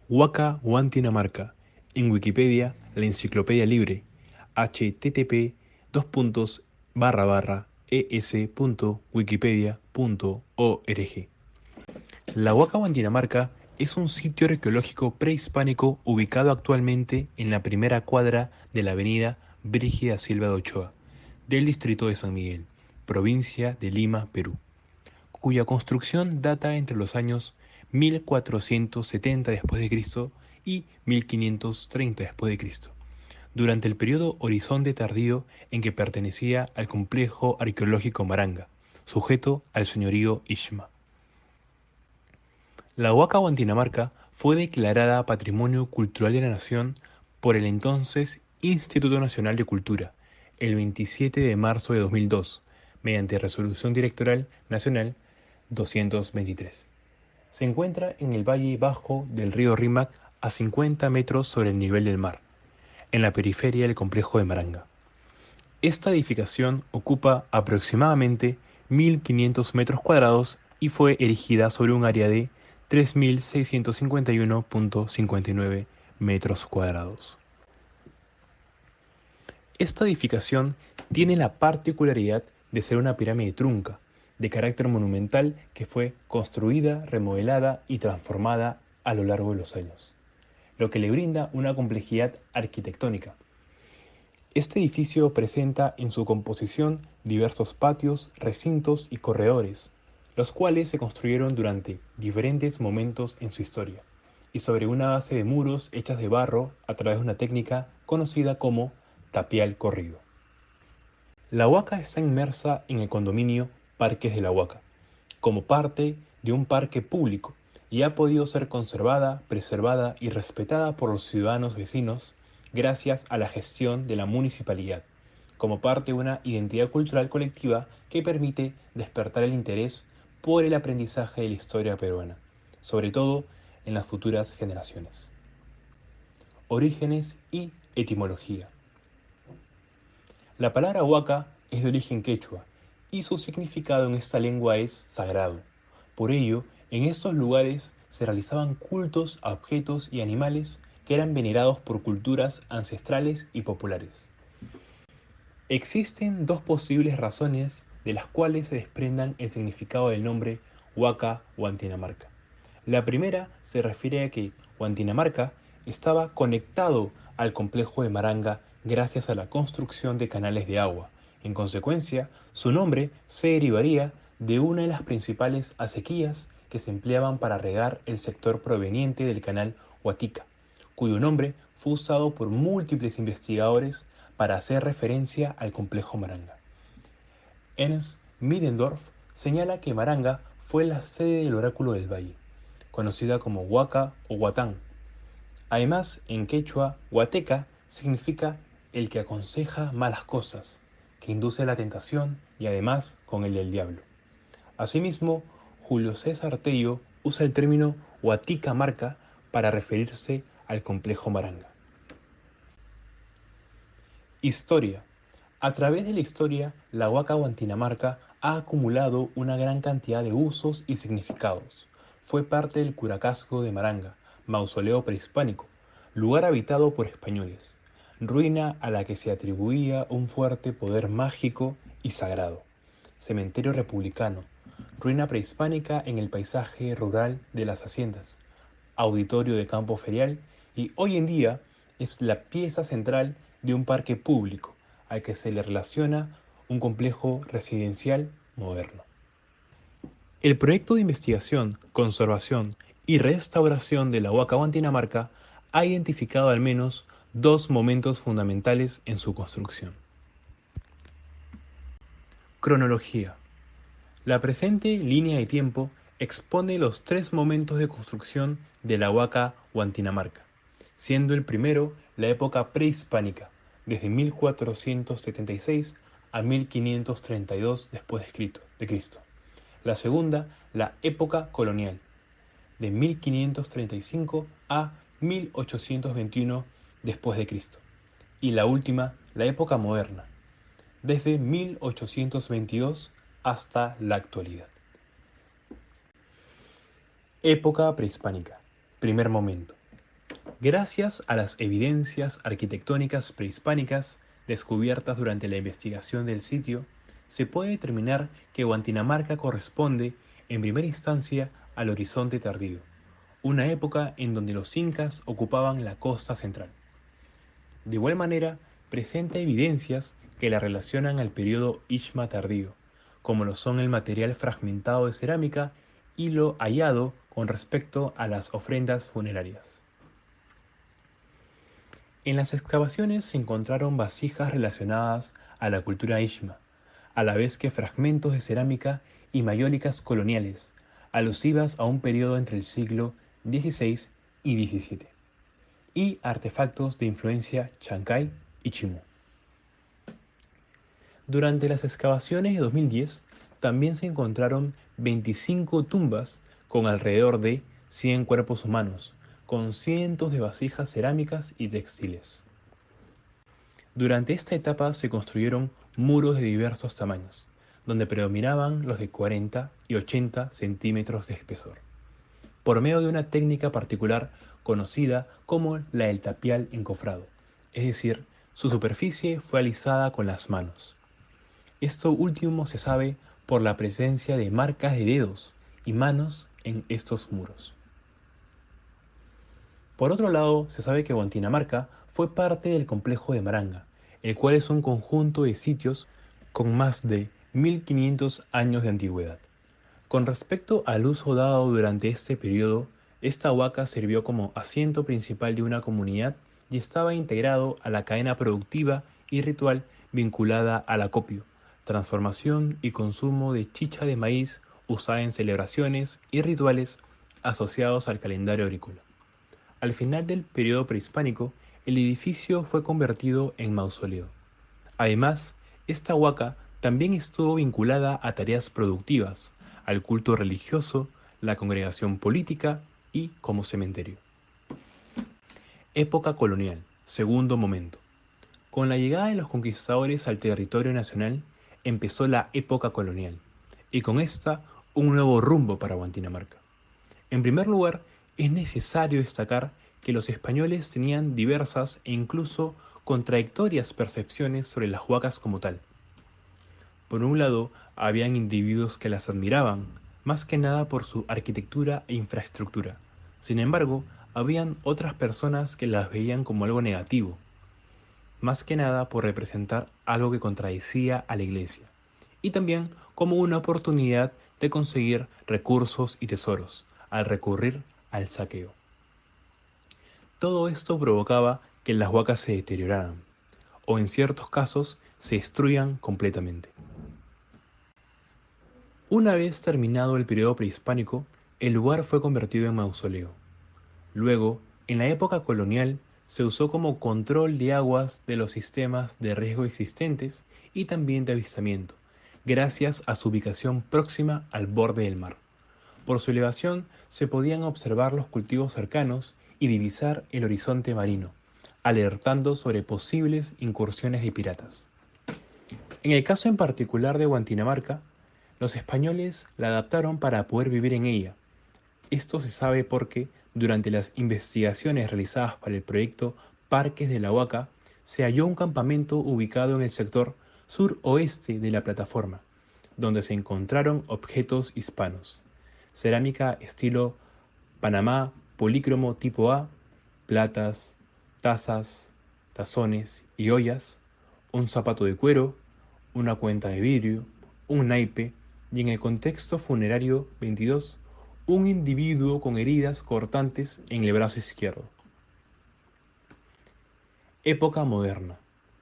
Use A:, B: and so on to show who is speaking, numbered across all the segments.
A: Huaca Huantinamarca. En Wikipedia, la enciclopedia libre. http://es.wikipedia.org. La Huaca Huantinamarca es un sitio arqueológico prehispánico ubicado actualmente en la primera cuadra de la avenida Brígida Silva de Ochoa, del distrito de San Miguel, provincia de Lima, Perú, cuya construcción data entre los años 1470 d.C. y 1530 d.C., durante el periodo Horizonte Tardío en que pertenecía al complejo arqueológico Maranga, sujeto al señorío Ishma. La Huaca Huantinamarca fue declarada Patrimonio Cultural de la Nación por el entonces Instituto Nacional de Cultura el 27 de marzo de 2002, mediante Resolución Directoral Nacional 223. Se encuentra en el valle bajo del río Rímac a 50 metros sobre el nivel del mar, en la periferia del complejo de Maranga. Esta edificación ocupa aproximadamente 1.500 metros cuadrados y fue erigida sobre un área de 3.651.59 metros cuadrados. Esta edificación tiene la particularidad de ser una pirámide trunca, de carácter monumental que fue construida, remodelada y transformada a lo largo de los años, lo que le brinda una complejidad arquitectónica. Este edificio presenta en su composición diversos patios, recintos y corredores, los cuales se construyeron durante diferentes momentos en su historia, y sobre una base de muros hechas de barro a través de una técnica conocida como tapial corrido. La Huaca está inmersa en el condominio Parques de la Huaca, como parte de un parque público, y ha podido ser conservada, preservada y respetada por los ciudadanos vecinos gracias a la gestión de la municipalidad, como parte de una identidad cultural colectiva que permite despertar el interés por el aprendizaje de la historia peruana, sobre todo en las futuras generaciones. Orígenes y etimología. La palabra huaca es de origen quechua y su significado en esta lengua es sagrado. Por ello, en estos lugares se realizaban cultos a objetos y animales que eran venerados por culturas ancestrales y populares. Existen dos posibles razones de las cuales se desprendan el significado del nombre Huaca Huantinamarca. La primera se refiere a que Huantinamarca estaba conectado al complejo de Maranga gracias a la construcción de canales de agua. En consecuencia, su nombre se derivaría de una de las principales acequias que se empleaban para regar el sector proveniente del canal Huatica, cuyo nombre fue usado por múltiples investigadores para hacer referencia al complejo Maranga. Ernst Middendorf señala que Maranga fue la sede del oráculo del valle, conocida como Huaca o Huatán. Además, en quechua, Huateca significa el que aconseja malas cosas, que induce a la tentación y además con el del diablo. Asimismo, Julio César Tello usa el término Huatica Marca para referirse al complejo Maranga. Historia. A través de la historia, la Huaca Huantinamarca ha acumulado una gran cantidad de usos y significados. Fue parte del Curacasco de Maranga, mausoleo prehispánico, lugar habitado por españoles, ruina a la que se atribuía un fuerte poder mágico y sagrado, cementerio republicano, ruina prehispánica en el paisaje rural de las haciendas, auditorio de campo ferial y hoy en día es la pieza central de un parque público al que se le relaciona un complejo residencial moderno. El proyecto de investigación, conservación y restauración de la Huaca Huantinamarca ha identificado al menos dos momentos fundamentales en su construcción. Cronología. La presente línea de tiempo expone los tres momentos de construcción de la Huaca Huantinamarca, siendo el primero la época prehispánica, desde 1476 a 1532 de Cristo. La segunda, la época colonial, de 1535 a 1821 de Cristo. Y la última, la época moderna, desde 1822 hasta la actualidad. Época prehispánica. Primer momento. Gracias a las evidencias arquitectónicas prehispánicas descubiertas durante la investigación del sitio, se puede determinar que Guantinamarca corresponde, en primera instancia, al Horizonte Tardío, una época en donde los incas ocupaban la costa central. De igual manera, presenta evidencias que la relacionan al periodo Ishma tardío, como lo son el material fragmentado de cerámica y lo hallado con respecto a las ofrendas funerarias. En las excavaciones se encontraron vasijas relacionadas a la cultura Ishma, a la vez que fragmentos de cerámica y mayólicas coloniales, alusivas a un periodo entre el siglo XVI y XVII, y artefactos de influencia Chancay y Chimú. Durante las excavaciones de 2010, también se encontraron 25 tumbas con alrededor de 100 cuerpos humanos, con cientos de vasijas cerámicas y textiles. Durante esta etapa se construyeron muros de diversos tamaños, donde predominaban los de 40 y 80 centímetros de espesor, por medio de una técnica particular conocida como la del tapial encofrado, es decir, su superficie fue alisada con las manos. Esto último se sabe por la presencia de marcas de dedos y manos en estos muros. Por otro lado, se sabe que Guantinamarca fue parte del complejo de Maranga, el cual es un conjunto de sitios con más de 1500 años de antigüedad. Con respecto al uso dado durante este periodo, esta huaca sirvió como asiento principal de una comunidad y estaba integrado a la cadena productiva y ritual vinculada al acopio, transformación y consumo de chicha de maíz usada en celebraciones y rituales asociados al calendario agrícola. Al final del periodo prehispánico, el edificio fue convertido en mausoleo. Además, esta huaca también estuvo vinculada a tareas productivas, al culto religioso, la congregación política y como cementerio. Época colonial, segundo momento. Con la llegada de los conquistadores al territorio nacional, empezó la época colonial, y con esta un nuevo rumbo para Guantinamarca. En primer lugar, es necesario destacar que los españoles tenían diversas e incluso contradictorias percepciones sobre las huacas como tal. Por un lado, habían individuos que las admiraban, más que nada por su arquitectura e infraestructura. Sin embargo, habían otras personas que las veían como algo negativo, más que nada por representar algo que contradecía a la iglesia, y también como una oportunidad de conseguir recursos y tesoros, al recurrir al saqueo. Todo esto provocaba que las huacas se deterioraran, o en ciertos casos se destruyan completamente. Una vez terminado el periodo prehispánico, el lugar fue convertido en mausoleo. Luego, en la época colonial, se usó como control de aguas de los sistemas de riesgo existentes y también de avistamiento, gracias a su ubicación próxima al borde del mar. Por su elevación se podían observar los cultivos cercanos y divisar el horizonte marino, alertando sobre posibles incursiones de piratas. En el caso en particular de Guantinamarca, los españoles la adaptaron para poder vivir en ella. Esto se sabe porque, durante las investigaciones realizadas para el proyecto Parques de la Huaca, se halló un campamento ubicado en el sector suroeste de la plataforma, donde se encontraron objetos hispanos: cerámica estilo Panamá, polícromo tipo A, platas, tazas, tazones y ollas, un zapato de cuero, una cuenta de vidrio, un naipe y, en el contexto funerario 22, un individuo con heridas cortantes en el brazo izquierdo. Época moderna.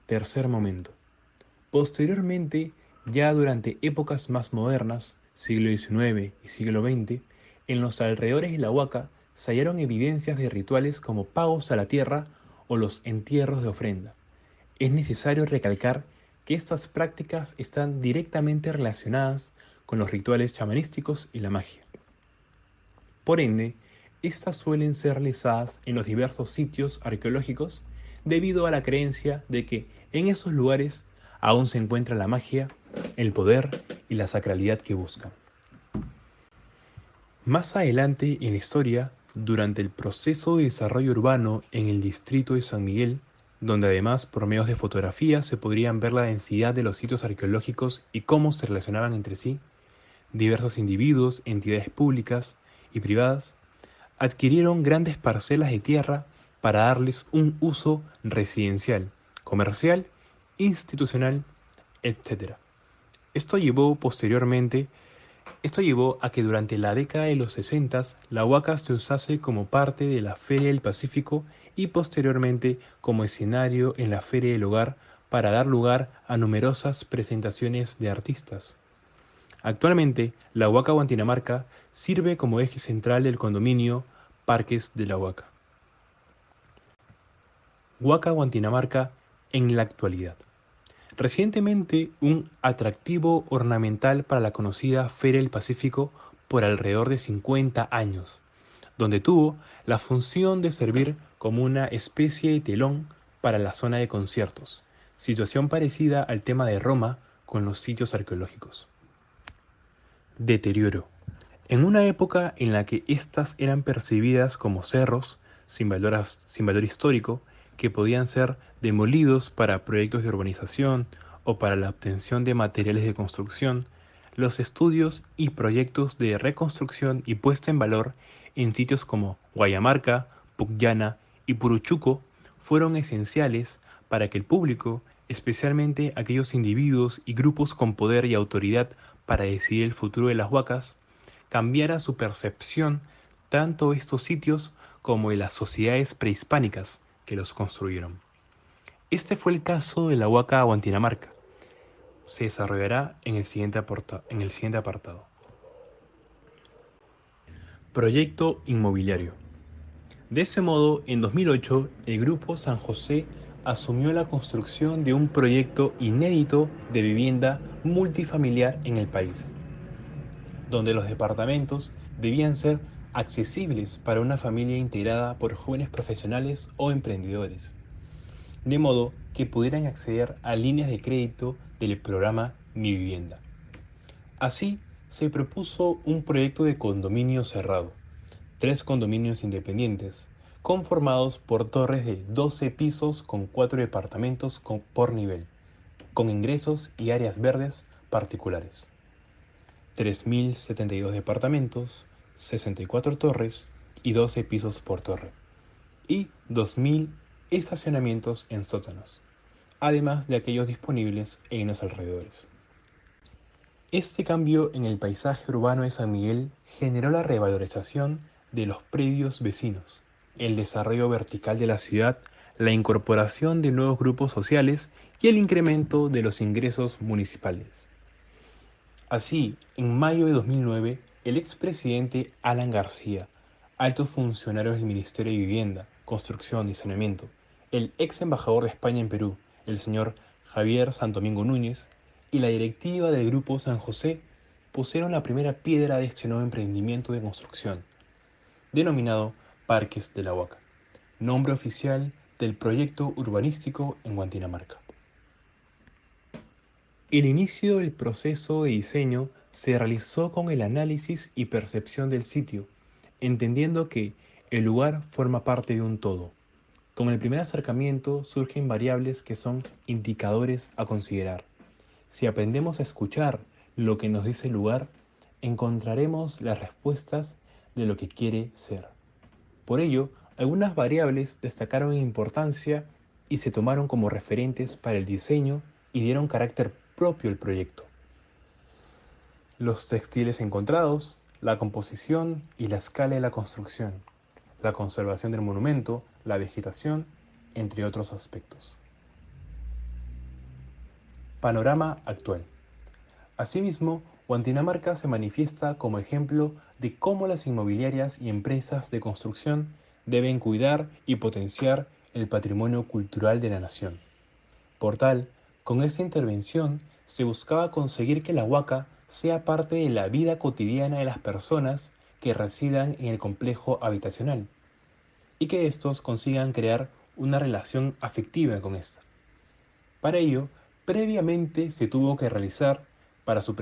A: Tercer momento. Posteriormente, ya durante épocas más modernas, siglo XIX y siglo XX, en los alrededores de la Huaca se hallaron evidencias de rituales como pagos a la tierra o los entierros de ofrenda. Es necesario recalcar que estas prácticas están directamente relacionadas con los rituales chamanísticos y la magia. Por ende, estas suelen ser realizadas en los diversos sitios arqueológicos debido a la creencia de que en esos lugares aún se encuentra la magia, el poder y la sacralidad que buscan. Más adelante en la historia Durante el proceso de desarrollo urbano en el distrito de San Miguel, donde además por medios de fotografía se podrían ver la densidad de los sitios arqueológicos y cómo se relacionaban entre sí, diversos individuos, entidades públicas y privadas, adquirieron grandes parcelas de tierra para darles un uso residencial, comercial, institucional, etc. Esto llevó posteriormente Esto llevó a que durante la década de los 60 la Huaca se usase como parte de la Feria del Pacífico y posteriormente como escenario en la Feria del Hogar para dar lugar a numerosas presentaciones de artistas. Actualmente, la Huaca Guantinamarca sirve como eje central del condominio Parques de la Huaca. Huaca Guantinamarca en la actualidad. Recientemente, un atractivo ornamental para la conocida Feria del Pacífico por alrededor de 50 años, donde tuvo la función de servir como una especie de telón para la zona de conciertos, situación parecida al tema de Roma con los sitios arqueológicos. Deterioro. En una época en la que éstas eran percibidas como cerros sin valor histórico, que podían ser demolidos para proyectos de urbanización o para la obtención de materiales de construcción, los estudios y proyectos de reconstrucción y puesta en valor en sitios como Guayamarca, Pucllana y Puruchuco fueron esenciales para que el público, especialmente aquellos individuos y grupos con poder y autoridad para decidir el futuro de las huacas, cambiara su percepción tanto de estos sitios como de las sociedades prehispánicas que los construyeron. Este fue el caso de la Huaca Guantinamarca. Se desarrollará en el siguiente apartado. Proyecto inmobiliario. De ese modo, en 2008, el Grupo San José asumió la construcción de un proyecto inédito de vivienda multifamiliar en el país, donde los departamentos debían ser accesibles para una familia integrada por jóvenes profesionales o emprendedores, de modo que pudieran acceder a líneas de crédito del programa Mi Vivienda. Así, se propuso un proyecto de condominio cerrado, 3 condominios independientes, conformados por torres de 12 pisos con 4 departamentos por nivel, con ingresos y áreas verdes particulares. 3.072 departamentos, 64 torres y 12 pisos por torre, y 2.000 estacionamientos en sótanos, además de aquellos disponibles en los alrededores. Este cambio en el paisaje urbano de San Miguel generó la revalorización de los predios vecinos, el desarrollo vertical de la ciudad, la incorporación de nuevos grupos sociales y el incremento de los ingresos municipales. Así, en mayo de 2009, el expresidente Alan García, altos funcionarios del Ministerio de Vivienda, Construcción y Saneamiento, el ex embajador de España en Perú, el señor Javier Sandomingo Núñez, y la directiva del Grupo San José pusieron la primera piedra de este nuevo emprendimiento de construcción, denominado Parques de la Huaca, nombre oficial del proyecto urbanístico en Guantinamarca. El inicio del proceso de diseño se realizó con el análisis y percepción del sitio, entendiendo que el lugar forma parte de un todo. Con el primer acercamiento surgen variables que son indicadores a considerar. Si aprendemos a escuchar lo que nos dice el lugar, encontraremos las respuestas de lo que quiere ser. Por ello, algunas variables destacaron en importancia y se tomaron como referentes para el diseño y dieron carácter propio al proyecto. Los textiles encontrados, la composición y la escala de la construcción, la conservación del monumento, la vegetación, entre otros aspectos. Panorama actual. Asimismo, Guantinamarca se manifiesta como ejemplo de cómo las inmobiliarias y empresas de construcción deben cuidar y potenciar el patrimonio cultural de la nación. Por tal, con esta intervención se buscaba conseguir que la Huaca sea parte de la vida cotidiana de las personas que residan en el complejo habitacional y que estos consigan crear una relación afectiva con esta. Para ello, previamente se tuvo que realizar para su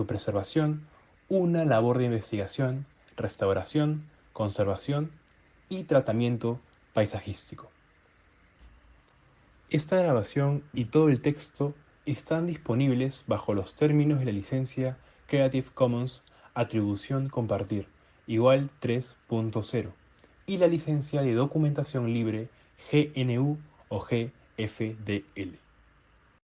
A: preservación una labor de investigación, restauración, conservación y tratamiento paisajístico. Esta grabación y todo el texto están disponibles bajo los términos de la licencia Creative Commons Atribución Compartir, igual 3.0, y la licencia de documentación libre GNU o GFDL.